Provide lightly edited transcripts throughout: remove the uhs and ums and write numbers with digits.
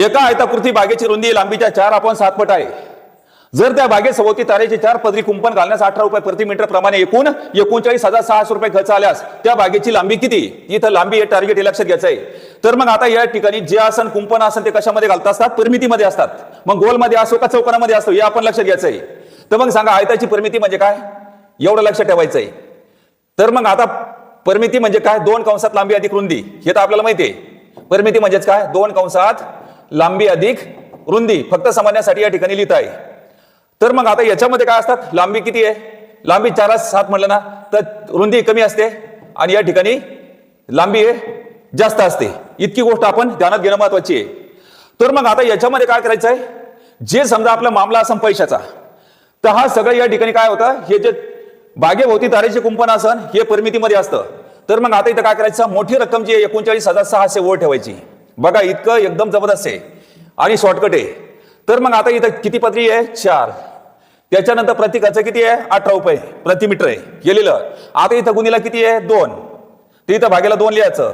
एका आयताकृती बागेची रुंदी लांबीच्या 4/7 पट आहे. जर त्या बागेसभोवती तारेचे 4 पदरी कुंपण घालण्यास 18 रुपये प्रति मीटर प्रमाणे एकूण 39,600 रुपये खर्च आल्यास त्या बागेची लांबी किती? इथं लांबी हे टार्गेट हे लक्षात घ्यायचं आहे. तर मग आता या ठिकाणी जे आसन कुंपण आसन ते कशामध्ये घालत असतात? परिमितीमध्ये असतात. मग गोलमध्ये असो का चौकोनामध्ये असो हे आपण लक्षात घ्यायचं आहे. तर मग सांगा आयताची परिमिती म्हणजे काय? एवढं लक्षात ठेवायचं आहे. तर मग आता परिमिती म्हणजे काय? 2 कंसात लांबी अधिक रुंदी, हे तर आपल्याला माहिती आहे. परिमिती म्हणजेच काय? 2 कंसात लांबी अधिक रुंदी. फक्त समजण्यासाठी या ठिकाणी लिहित आहे. तर मग आता याच्यामध्ये काय असतात? लांबी किती आहे? लांबी 4/7 म्हटलं ना तर रुंदी कमी असते आणि या ठिकाणी लांबी जास्त असते. इतकी गोष्ट आपण ध्यानात घेणं महत्वाची आहे. तर मग आता याच्यामध्ये काय करायचं आहे? जे समजा आपला मामला असेल पैशाचा, तर हा सगळं या ठिकाणी काय होतं? हे जे बागेभोवती तारेचे कुंपण असन हे परिमितीमध्ये असतं. तर मग आता इथं काय करायचं? मोठी रक्कम जी आहे 39,600 वर ठेवायची. बघा इतकं एकदम जबरदस्त आहे आणि शॉर्टकट आहे. तर मग आता इथं किती पदरी आहे? 4. त्याच्यानंतर प्रति खर्च किती आहे? 18 रुपये प्रति मीटर आहे गेलेलं. आता इथं गुणीला किती आहे? 2. ते इथं भागेला 2 लिहायचं.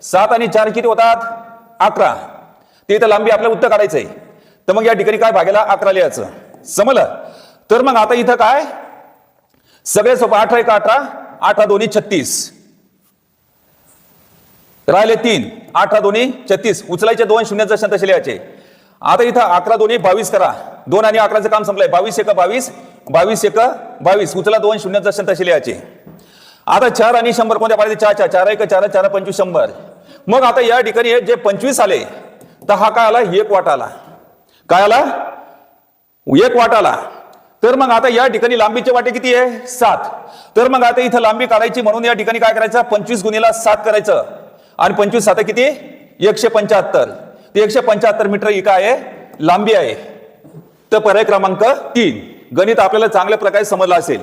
7 आणि 4 किती होतात? 11. ते इथं लांबी आपल्याला उत्तर काढायचंय. तर मग या ठिकाणी काय भागेला 11 लिहायचं. समजलं? तर मग आता इथं काय सगळे सोपं. 18 1 18, 18 2 36 राहिले 3, 18 2 36. उचलायचे 2 शून्य जसे तसे लिहायचे. आता इथं 11 2 22 करा. 2 आणि 11चं काम संपलंय. 22 1 22, 22 1 22. उचला 2 शून्य जसे तसे लिहायचे. आता 4 आणि 100 कोणत्या पाहिजे? 4 4 1 4 4 25 100. मग आता या ठिकाणी जे 25 आले तर हा काय आला? 1 वाटा आला. काय आला? 1 वाटा आला. तर मग आता या ठिकाणी लांबीचे वाटे किती आहे? 7. तर मग आता इथं लांबी काढायची म्हणून या ठिकाणी काय करायचं? 25 गुणीला 7 करायचं. आणि 25 7 किती? 175. ते 175 मीटर ही काय आहे? लांबी आहे. तर पर्याय क्रमांक 3. गणित आपल्याला चांगल्या प्रकारे समजलं असेल.